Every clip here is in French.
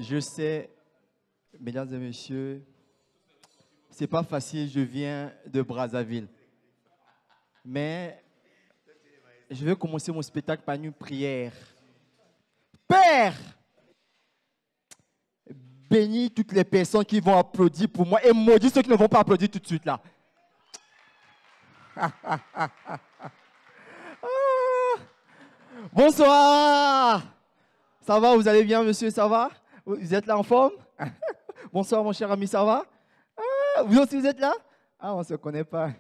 Je sais, mesdames et messieurs, c'est pas facile, je viens de Brazzaville. Mais je vais commencer mon spectacle par une prière. Père, bénis toutes les personnes qui vont applaudir pour moi et maudis ceux qui ne vont pas applaudir tout de suite là. Bonsoir. Ça va, vous allez bien, monsieur, ça va? Vous êtes là en forme? Bonsoir, mon cher ami, ça va? Vous aussi, vous êtes là? Ah, on ne se connaît pas.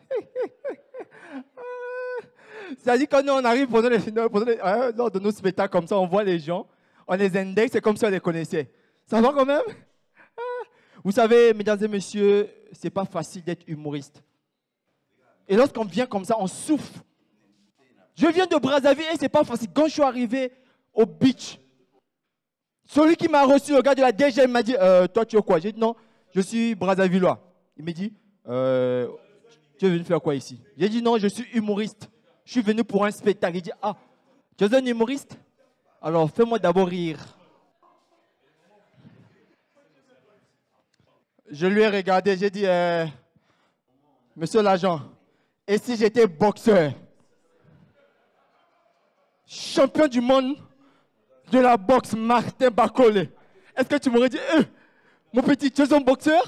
C'est-à-dire quand nous, on arrive lors de nos spectacles comme ça, on voit les gens, on les indexe, c'est comme si on les connaissait. Ça va quand même? Vous savez, mesdames et messieurs, c'est pas facile d'être humoriste. Et lorsqu'on vient comme ça, on souffre. Je viens de Brazzaville et c'est pas facile. Quand je suis arrivé au beach, celui qui m'a reçu, le gars de la DG, il m'a dit, toi tu es quoi? J'ai dit non, je suis Brazzavillois. Il m'a dit, tu es venu faire quoi ici? J'ai dit non, je suis humoriste. Je suis venu pour un spectacle. Il dit, ah, tu es un humoriste? Alors fais-moi d'abord rire. Je lui ai regardé, j'ai dit, monsieur l'agent, et si j'étais boxeur? Champion du monde de la boxe, Martin Bacolé. Est-ce que tu m'aurais dit, mon petit, tu es un boxeur?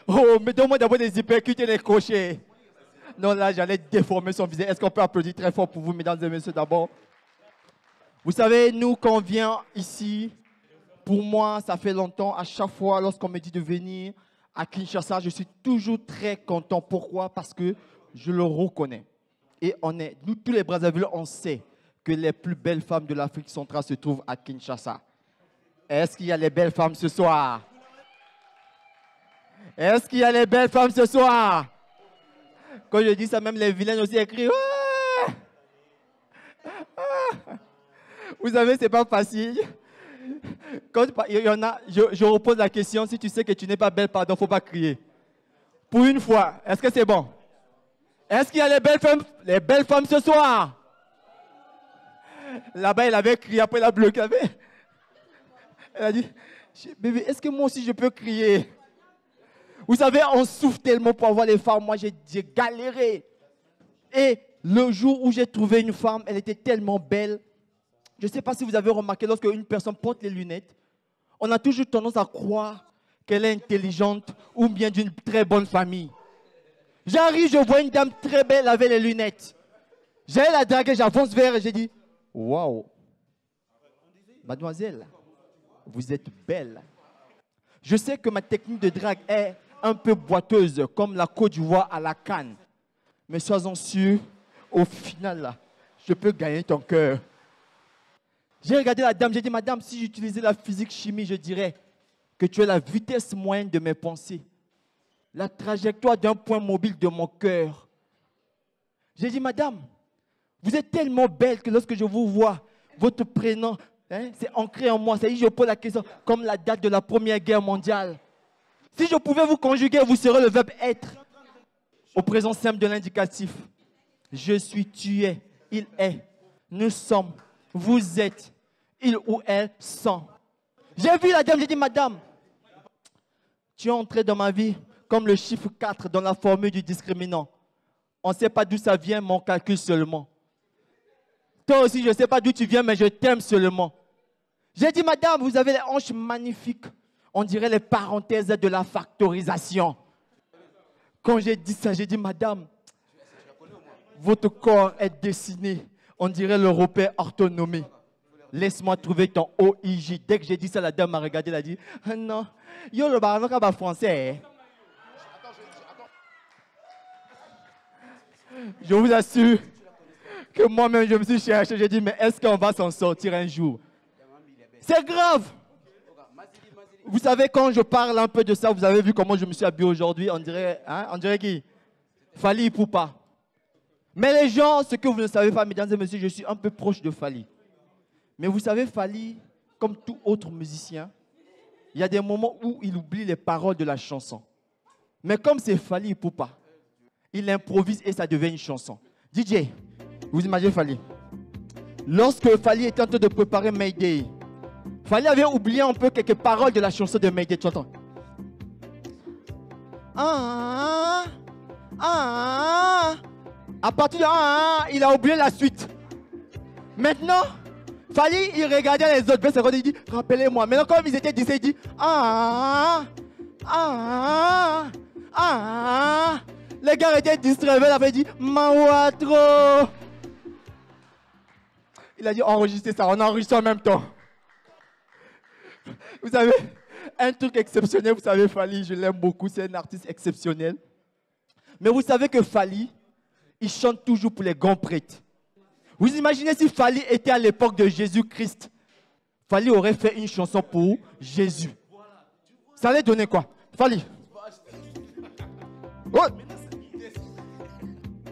Oh, mais donne-moi d'abord des hypercutes et des crochets. Non, là, j'allais déformer son visage. Est-ce qu'on peut applaudir très fort pour vous, mesdames et messieurs, d'abord? Vous savez, nous, quand on vient ici, pour moi, ça fait longtemps, à chaque fois, lorsqu'on me dit de venir à Kinshasa, je suis toujours très content. Pourquoi? Parce que je le reconnais. Et nous, tous les Brazzavillois, on sait que les plus belles femmes de l'Afrique centrale se trouvent à Kinshasa. Est-ce qu'il y a les belles femmes ce soir? Est-ce qu'il y a les belles femmes ce soir? Quand je dis ça, même les vilaines aussi écrivent. Ouais! Vous savez, c'est pas facile. Quand il y en a, je repose la question, si tu sais que tu n'es pas belle, pardon, il ne faut pas crier. Pour une fois, est-ce que c'est bon? Est-ce qu'il y a les belles femmes ce soir? Là-bas, elle avait crié, après la bloqué. Elle a dit, bébé, est-ce que moi aussi je peux crier? Vous savez, on souffre tellement pour avoir les femmes. Moi, j'ai galéré. Et le jour où j'ai trouvé une femme, elle était tellement belle. Je ne sais pas si vous avez remarqué, lorsque une personne porte les lunettes, on a toujours tendance à croire qu'elle est intelligente ou bien d'une très bonne famille. J'arrive, je vois une dame très belle avec les lunettes. J'ai la drague, j'avance vers elle et j'ai dit, waouh, mademoiselle, vous êtes belle. Je sais que ma technique de drague est un peu boiteuse, comme la Côte d'Ivoire à la canne. Mais sois-en sûr, au final, là, je peux gagner ton cœur. J'ai regardé la dame, j'ai dit, madame, si j'utilisais la physique-chimie, je dirais que tu es la vitesse moyenne de mes pensées, la trajectoire d'un point mobile de mon cœur. J'ai dit, madame, vous êtes tellement belle que lorsque je vous vois, votre prénom, c'est ancré en moi. C'est-à-dire, je pose la question comme la date de la Première Guerre mondiale. Si je pouvais vous conjuguer, vous serez le verbe être au présent simple de l'indicatif. Je suis, tu es, il est, nous sommes, vous êtes, il ou elle sont. J'ai vu la dame, j'ai dit, madame, tu es entrée dans ma vie comme le chiffre 4 dans la formule du discriminant. On ne sait pas d'où ça vient, mais on calcule seulement. Toi aussi, je ne sais pas d'où tu viens, mais je t'aime seulement. J'ai dit, madame, vous avez les hanches magnifiques. On dirait les parenthèses de la factorisation. Quand j'ai dit ça, j'ai dit, madame, votre corps est dessiné. On dirait l'européen orthonomé. Laisse-moi trouver ton OIJ. Dès que j'ai dit ça, la dame m'a regardé, elle a dit, ah non, yo le baron pas français. Je vous assure que moi-même, je me suis cherché. J'ai dit, mais est-ce qu'on va s'en sortir un jour? C'est grave. Vous savez, quand je parle un peu de ça, vous avez vu comment je me suis habillé aujourd'hui. On dirait qui? Fally Ipupa. Mais les gens, ce que vous ne savez pas, mesdames et messieurs, je suis un peu proche de Fally. Mais vous savez, Fally, comme tout autre musicien, il y a des moments où il oublie les paroles de la chanson. Mais comme c'est Fally Ipupa, il improvise et ça devient une chanson. DJ, vous imaginez Fally? Lorsque Fally était en train de préparer Mayday, Fally avait oublié un peu quelques paroles de la chanson de Mayday. Tu entends? À partir de il a oublié la suite. Maintenant, Fally, il regardait les autres secondes, il dit, rappelez-moi. Maintenant, comme ils étaient 10, il dit, les gars étaient distraits, il avait dit, Mawatro. Il a dit, enregistrez ça, on enregistre en même temps. Vous savez, un truc exceptionnel, vous savez, Fally, je l'aime beaucoup, c'est un artiste exceptionnel. Mais vous savez que Fally, il chante toujours pour les grands prêtres. Vous imaginez si Fally était à l'époque de Jésus-Christ, Fally aurait fait une chanson pour Jésus. Ça allait donner quoi? Fally.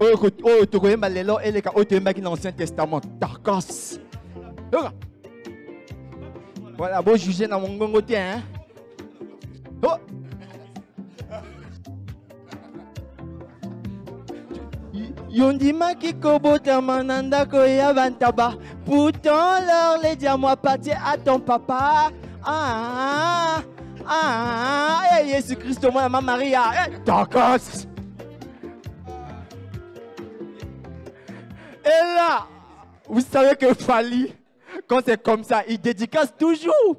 Oh, écoute, tu connais Malélo et les cas, tu es dans l'Ancien Testament. Tarkas. Voilà, bon juger dans mon côté, hein. Oh. Yondima qui kobota mananda koya vantaba. Pourtant, l'heure, les diamants appartiennent à ton papa. Hey, Jésus-Christ, moi, ma Maria. Tarkas. Et là, vous savez que Fally, quand c'est comme ça, il dédicace toujours.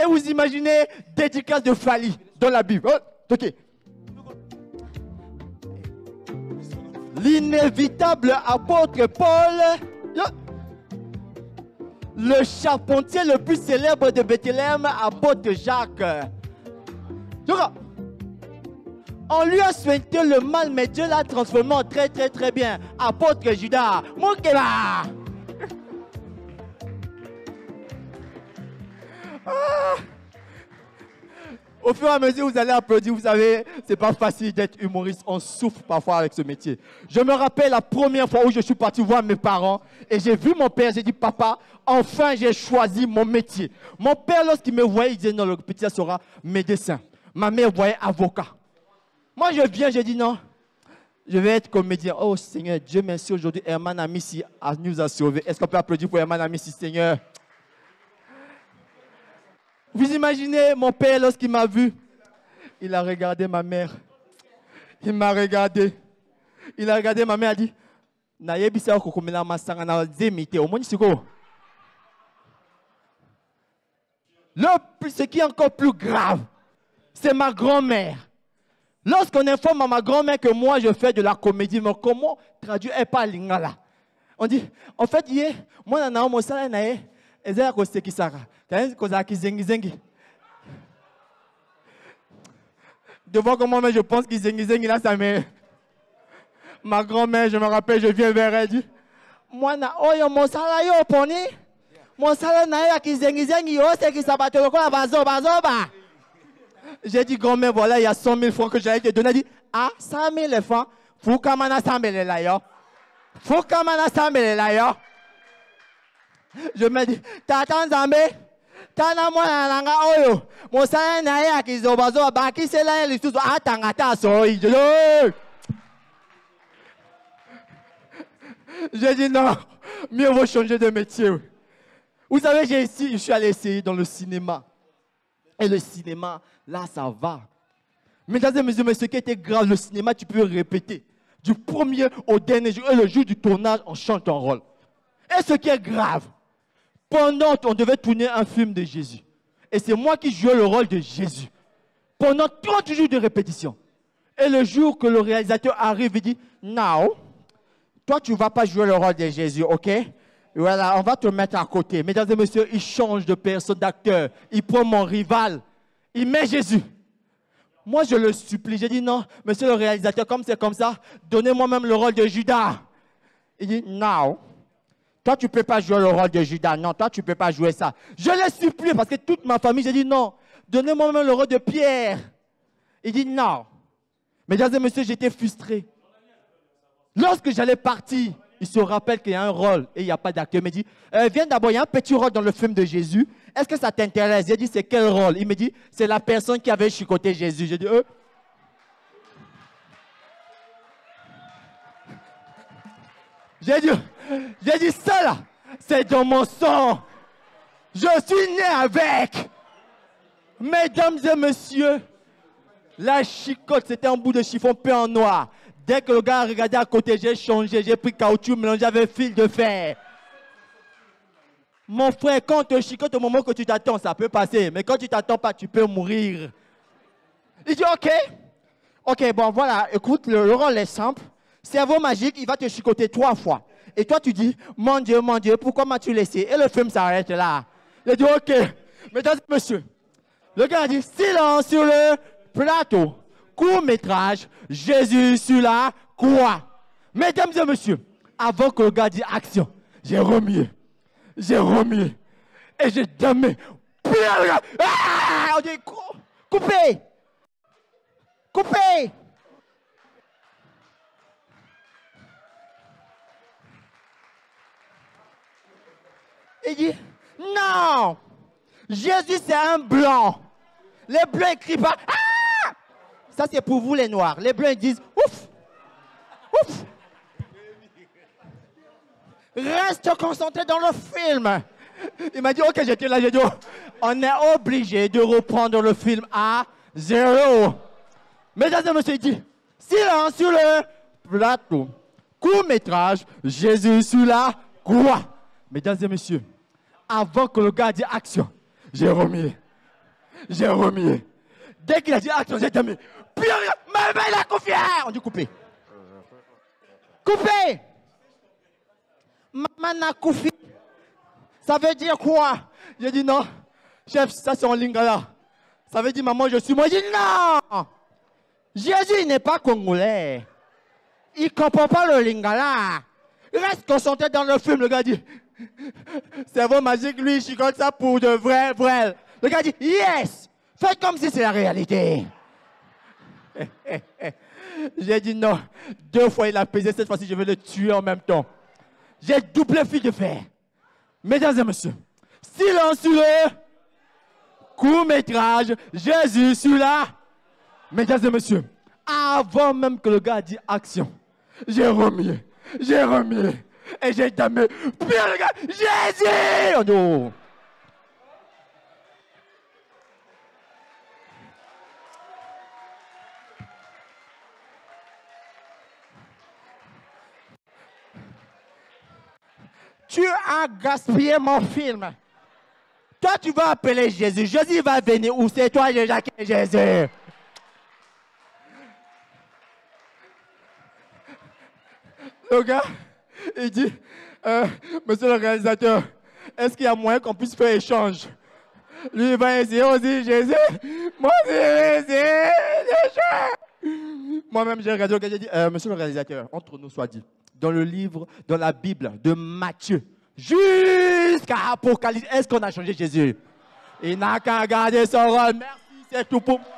Et vous imaginez, dédicace de Fally dans la Bible. Oh, ok. L'inévitable apôtre Paul, le charpentier le plus célèbre de Bethléem, apôtre Jacques. On lui a souhaité le mal, mais Dieu l'a transformé en très très très bien. Apôtre Judas, mon kéba. Au fur et à mesure, vous allez applaudir. Vous savez, c'est pas facile d'être humoriste. On souffre parfois avec ce métier. Je me rappelle la première fois où je suis parti voir mes parents et j'ai vu mon père. J'ai dit, papa, enfin j'ai choisi mon métier. Mon père, lorsqu'il me voyait, il disait, non, le petit sera médecin. Ma mère voyait avocat. Moi, je viens, je dis, non, je vais être comédien. Oh Seigneur, Dieu merci, aujourd'hui, Herman Amissi nous a sauvés. Est-ce qu'on peut applaudir pour Herman Amissi, Seigneur? Vous imaginez mon père lorsqu'il m'a vu, il a regardé ma mère. Il m'a regardé. Il a regardé ma mère, a dit, ce qui est encore plus grave, c'est ma grand-mère. Lorsqu'on informe à ma grand-mère que moi je fais de la comédie, mais comment traduire par lingala? On dit, en fait, moi, je suis devant comment je pense qu'il zengi là, ça me. Ma grand-mère, je me rappelle, je viens vers elle, elle dit, moi, mon salaire, mon salaire, qui zengi, c'est qui s'abatte le corps, bazoba. J'ai dit, grand-mère, voilà, il y a 100 000 francs que j'allais te donner. Elle dit, 100 000 francs, faut qu'on m'en assemble là, yo. Faut qu'on m'en assemble là, yo. Je me dis, t'attends, Zambé, t'as moi la langa oyo. Mon salaire n'a rien qui zobazo, baki c'est là, les sous, tangata, soy. J'ai dit, non, mieux vaut changer de métier. Vous savez, je suis allé essayer dans le cinéma. Et le cinéma, là, ça va. Mesdames et messieurs, mais ce qui était grave, le cinéma, tu peux répéter. Du premier au dernier jour, et le jour du tournage, on chante ton rôle. Et ce qui est grave, pendant qu'on devait tourner un film de Jésus, et c'est moi qui jouais le rôle de Jésus, pendant 30 jours de répétition. Et le jour que le réalisateur arrive, il dit, non, toi, tu ne vas pas jouer le rôle de Jésus, ok? Voilà, on va te mettre à côté. Mesdames et messieurs, il change de personne, d'acteur. Il prend mon rival. Il met Jésus. Moi, je le supplie. J'ai dit non, monsieur le réalisateur, comme c'est comme ça, donnez-moi même le rôle de Judas. Il dit non. Toi, tu ne peux pas jouer le rôle de Judas. Non, toi, tu ne peux pas jouer ça. Je l'ai supplié parce que toute ma famille, j'ai dit non. Donnez-moi même le rôle de Pierre. Il dit non. Mesdames et messieurs, j'étais frustré. Lorsque j'allais partir, il se rappelle qu'il y a un rôle et il n'y a pas d'acteur. Il me dit, viens d'abord, il y a un petit rôle dans le film de Jésus. Est-ce que ça t'intéresse? J'ai dit, c'est quel rôle? Il me dit, c'est la personne qui avait chicoté Jésus. J'ai dit, J'ai dit ça là, c'est dans mon sang. Je suis né avec. Mesdames et messieurs, la chicotte, c'était un bout de chiffon peint en noir. Dès que le gars a regardé à côté, j'ai changé, j'ai pris caoutchouc mélangé avec fil de fer. Mon frère, quand on te chicote au moment que tu t'attends, ça peut passer. Mais quand tu t'attends pas, tu peux mourir. Il dit, ok, bon voilà, écoute, le rôle est simple. Cerveau magique, il va te chicoter 3 fois. Et toi, tu dis, mon Dieu, pourquoi m'as-tu laissé? Et le film s'arrête là. Il dit, ok, mesdames et messieurs. Le gars a dit, silence sur le plateau. Court-métrage, Jésus sur la croix. Mesdames et messieurs, avant que le gars dise action, j'ai remué. Et j'ai damé. Puis le gars, on dit, coupez. Il dit, non, Jésus c'est un blanc. Les blancs ne crient pas, ah! Ça c'est pour vous les noirs. Les blancs ils disent, ouf. Reste concentré dans le film. Il m'a dit, ok, j'étais là, j'ai dit, on est obligé de reprendre le film à 0. Mesdames et messieurs, il dit, silence sur le plateau. Court-métrage, Jésus sur la croix. Mesdames et messieurs, avant que le gars dise action, j'ai remis. Dès qu'il a dit action, j'ai damé. Puis il a confié. On dit couper. Maman a confié. Ça veut dire quoi? J'ai dit non. Chef, ça c'est en lingala. Ça veut dire maman, je suis moi. J'ai dit non. Jésus n'est pas congolais. Il ne comprend pas le lingala. Reste concentré dans le film. Le gars dit, cerveau magique, lui, il chicote ça pour de vrai. Le gars dit, yes. Faites comme si c'est la réalité. J'ai dit non. 2 fois il a pesé. Cette fois-ci, je vais le tuer en même temps. J'ai doublé fil de fer. Mesdames et messieurs, silence sur le court-métrage, Jésus sur la... Mesdames et messieurs, avant même que le gars dise action, j'ai remis. Et j'ai damé. Puis le gars, Jésus! Oh non. Tu as gaspillé mon film. Toi, tu vas appeler Jésus. Jésus va venir où? C'est toi, Jacques et Jésus. Le gars, il dit, monsieur le réalisateur, est-ce qu'il y a moyen qu'on puisse faire échange? Lui, il va essayer aussi, Jésus. Moi aussi, Jésus. Moi-même, j'ai regardé, j'ai dit, monsieur le réalisateur, entre nous soit dit, dans le livre, dans la Bible de Matthieu, jusqu'à Apocalypse, est-ce qu'on a changé Jésus? Il n'a qu'à garder son rôle. Merci, c'est tout pour moi.